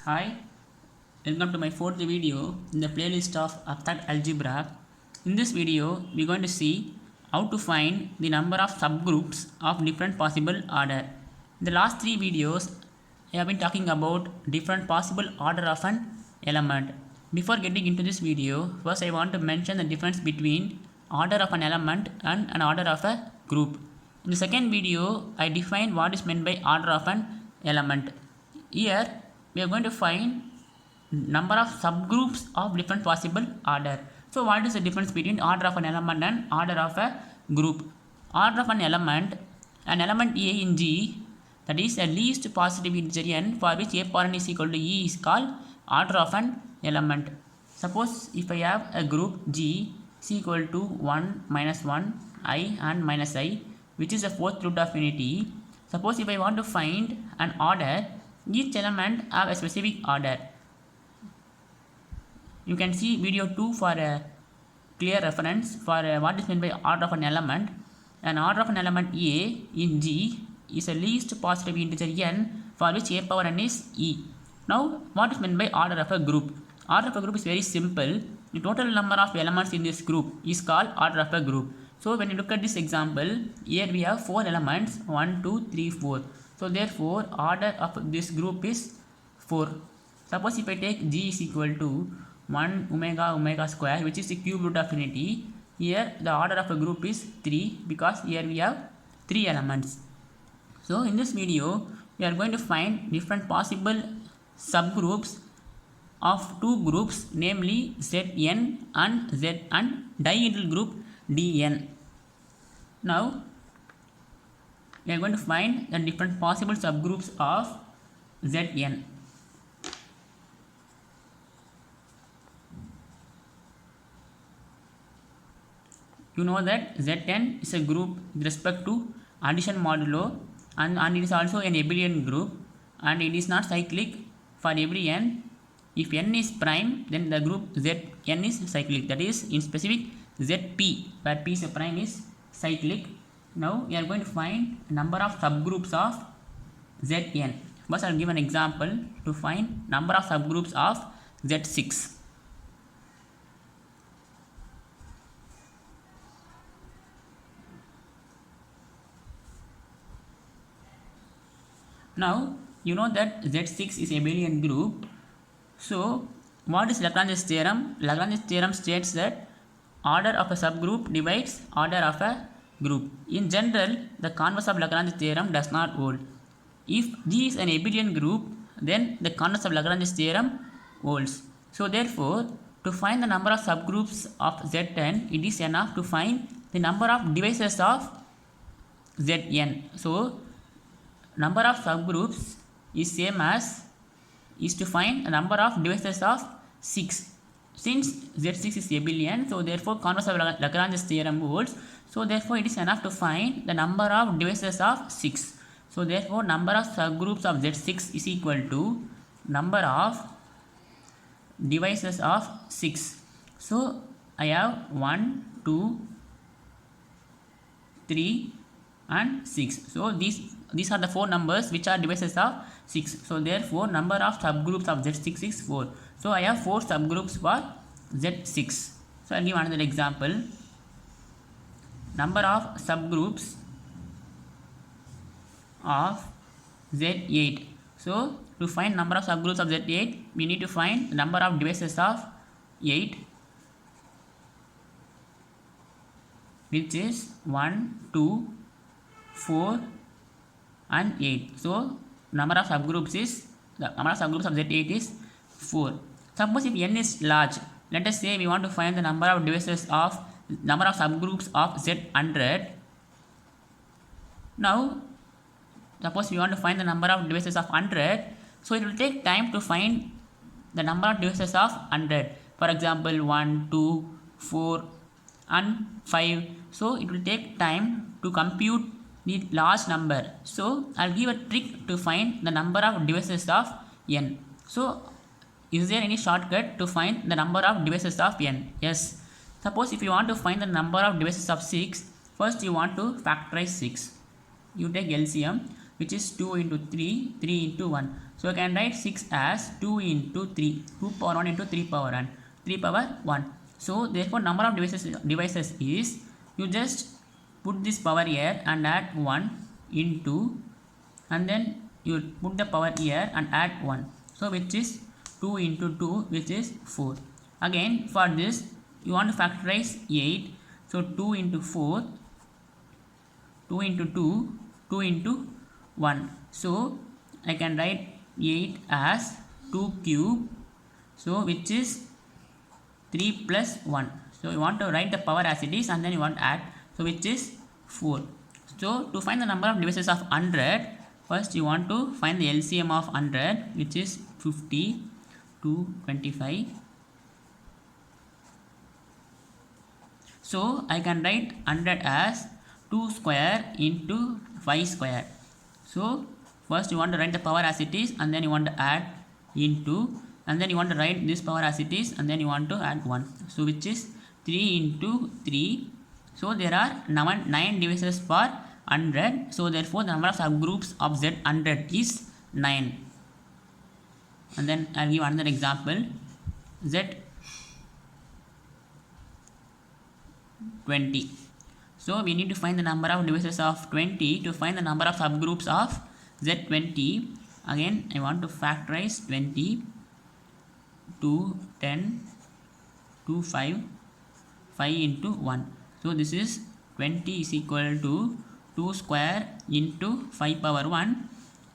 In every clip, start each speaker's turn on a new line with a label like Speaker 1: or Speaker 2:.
Speaker 1: Hi, welcome to my fourth video in the playlist of abstract algebra. In this video, we are going to see how to find the number of subgroups of different possible order. In the last three videos, I have been talking about different possible order of an element. Before getting into this video, first I want to mention the difference between order of an element and an order of a group. In the second video, I defined what is meant by order of an element. Here, we are going to find number of subgroups of different possible order. So what is the difference between order of an element and order of a group? Order of an element A in G, that is a least positive integer n for which a power n is equal to e, is called order of an element. Suppose if I have a group G is equal to 1 minus 1 I and minus I, which is the fourth root of unity. Suppose if I want to find an order, each element have a specific order. You can see video 2 for a clear reference for what is meant by order of an element. An order of an element A in G is a least positive integer n for which a power n is e. Now what is meant by order of a group? Order of a group is very simple. The total number of elements in this group is called order of a group. So when you look at this example, here we have 4 elements 1, 2, 3, 4. So therefore order of this group is 4. Suppose if I take G is equal to 1 omega square, which is the cube root of unity, here the order of a group is 3 because here we have 3 elements. So in this video we are going to find different possible subgroups of two groups, namely Zn and Z and dihedral group Dn. Now we are going to find the different possible subgroups of Zn. You know that Zn is a group with respect to addition modulo, and it is also an abelian group, and it is not cyclic for every n. If n is prime, then the group Zn is cyclic, that is in specific Zp, where p is a prime, is cyclic. Now we are going to find number of subgroups of Zn. First I will give an example to find number of subgroups of Z6. Now you know that Z6 is a abelian group. So what is Lagrange's theorem? Lagrange's theorem states that order of a subgroup divides order of a group. In general, the converse of Lagrange's theorem does not hold. If G is an abelian group, then the converse of Lagrange's theorem holds. So therefore, to find the number of subgroups of Zn, it is enough to find the number of divisors of Zn. So number of subgroups is same as is to find the number of divisors of 6. Since Z6 is abelian, so therefore converse of Lagrange's theorem holds. So therefore it is enough to find the number of divisors of 6. So therefore number of subgroups of Z6 is equal to number of divisors of 6. So I have 1, 2, 3 and 6. So these are the 4 numbers which are divisors of 6. So therefore number of subgroups of Z6 is 4. So I have 4 subgroups for Z6. So I will give another example. Number of subgroups of Z8. So to find number of subgroups of Z8, we need to find the number of divisors of 8, which is 1, 2, 4 and 8. So number of subgroups of Z8 is 4. Suppose if n is large, let us say we want to find the number of subgroups of Z100. Now suppose we want to find the number of divisors of 100, so it will take time to find the number of divisors of 100. For example 1, 2, 4 and 5. So it will take time to compute the large number. So I'll give a trick to find the number of divisors of n. So is there any shortcut to find the number of divisors of n? Yes. Suppose if you want to find the number of divisors of 6, first you want to factorize 6. You take LCM. which is 2 into 3, 3 into 1. So I can write 6 as 2 into 3, 2 power 1 into 3 power 1, 3 power 1. So therefore number of devices is, you just put this power here and add 1 into, and then you put the power here and add 1. So which is 2 into 2, which is 4. Again for this you want to factorize 8. So 2 into 4, 2 into 2, 2 into 1. So I can write 8 as 2 cube, so which is 3 plus 1. So you want to write the power as it is and then you want to add, so which is 4. So to find the number of devices of 100, first you want to find the LCM of 100, which is 50 to 25. So I can write 100 as 2 square into 5 square. So first you want to write the power as it is and then you want to add into, and then you want to write this power as it is and then you want to add 1. So which is 3 into 3. So there are 9 devices for 100. So therefore the number of subgroups of Z100 is 9. And then I'll give another example. Z20. So we need to find the number of devices of 20 to find the number of subgroups of Z20. Again I want to factorize 20 to 10 to 5, 5 into 1. So this is 20 is equal to 2 square into 5 power 1.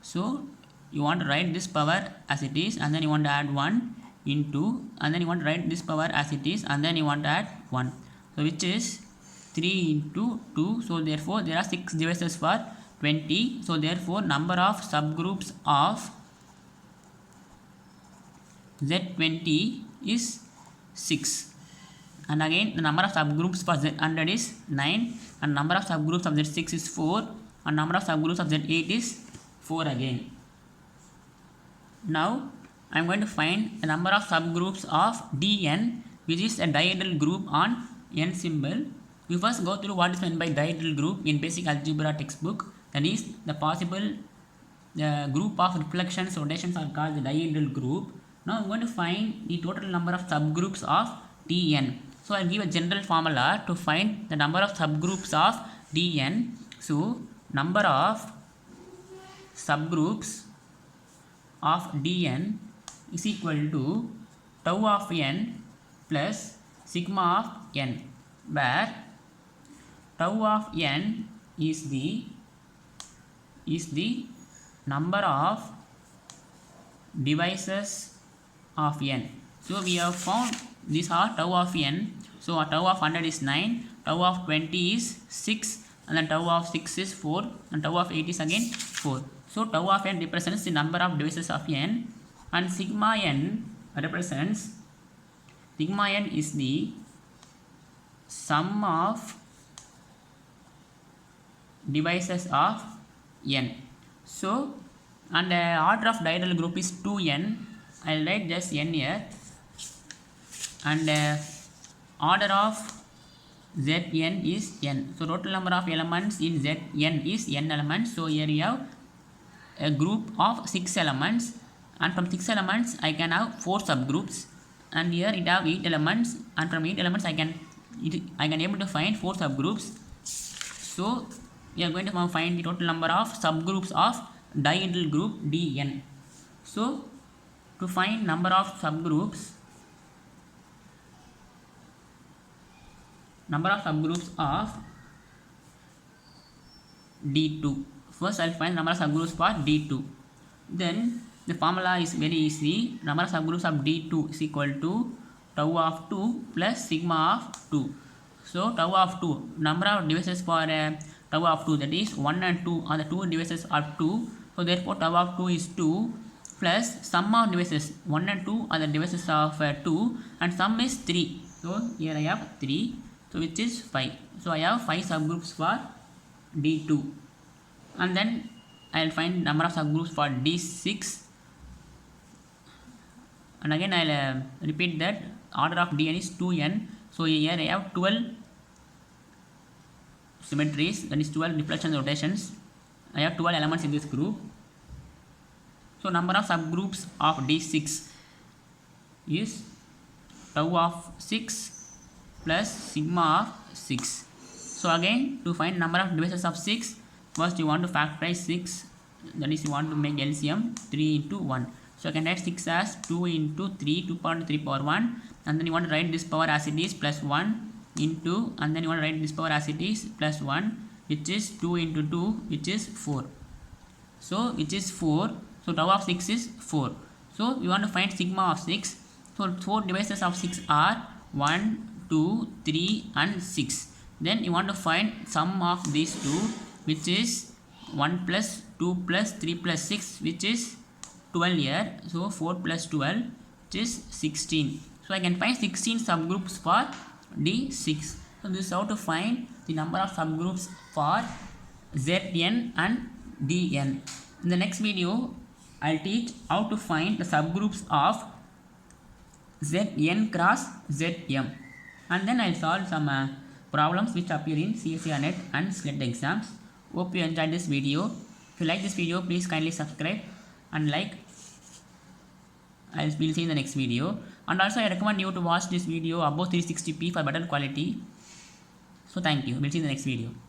Speaker 1: So you want to write this power as it is and then you want to add 1 into, and then you want to write this power as it is and then you want to add 1. So which is 3 into 2. So therefore there are 6 devices for 20. So therefore number of subgroups of Z20 is 6. And again the number of subgroups for Z100 is 9, and number of subgroups of Z6 is 4, and number of subgroups of Z8 is 4 again. Now I am going to find the number of subgroups of Dn, which is a dihedral group on n symbol. We first go through what is meant by dihedral group in basic algebra textbook. That is, the possible group of reflections, rotations are called the dihedral group. Now I am going to find the total number of subgroups of Dn. So I will give a general formula to find the number of subgroups of Dn. So number of subgroups of Dn is equal to tau of n plus sigma of n, where tau of n is the number of devices of n. So we have found these are tau of n. So tau of 100 is 9, tau of 20 is 6, and then tau of 6 is 4, and tau of 8 is again 4. So tau of n represents the number of devices of n, and sigma n represents, sigma n is the sum of devices of n. So, and the order of dihedral group is 2n. I will write just n here, and order of Zn is n. So total number of elements in Zn is n elements. So here you have a group of 6 elements, and from 6 elements I can have 4 subgroups, and here it have 8 elements, and from 8 elements I can able to find 4 subgroups. So we are going to find the total number of subgroups of dihedral group Dn. So to find number of subgroups of D2. First I will find number of subgroups for D2. Then the formula is very easy. Number of subgroups of D2 is equal to tau of 2 plus sigma of 2. So tau of 2, number of devices for tau of 2, that is 1 and 2 are the 2 devices of 2. So therefore tau of 2 is 2 plus sum of devices, 1 and 2 are the devices of 2, and sum is 3. So here I have 3, so which is 5. So I have 5 subgroups for D2, and then I will find number of subgroups for D6, and again I will repeat that order of Dn is 2n. So here I have 12 symmetries, that is 12 deflections, rotations, I have 12 elements in this group. So number of subgroups of D6 is tau of 6 plus sigma of 6. So again, to find number of divisors of 6, first you want to factorize 6, that is you want to make LCM 3 into 1. So I can write 6 as 2 into 3, 2 power 3 power 1, and then you want to write this power as it is plus 1 into, and then you want to write this power as it is plus 1, which is 2 into 2, which is 4. So which is 4, so tau of 6 is 4. So we want to find sigma of 6. So 4 divisors of 6 are 1, 2, 3 and 6. Then you want to find sum of these two, which is 1 plus 2 plus 3 plus 6, which is 12 here. So 4 plus 12, which is 16. So I can find 16 subgroups for D6. So this is how to find the number of subgroups for Zn and Dn. In the next video, I'll teach how to find the subgroups of Zn cross Zm, and then I'll solve some problems which appear in CSE NET and SLET exams. Hope you enjoyed this video. If you like this video, please kindly subscribe and like. We'll see you in the next video. And also I recommend you to watch this video above 360p for better quality. So thank you. We'll see you in the next video.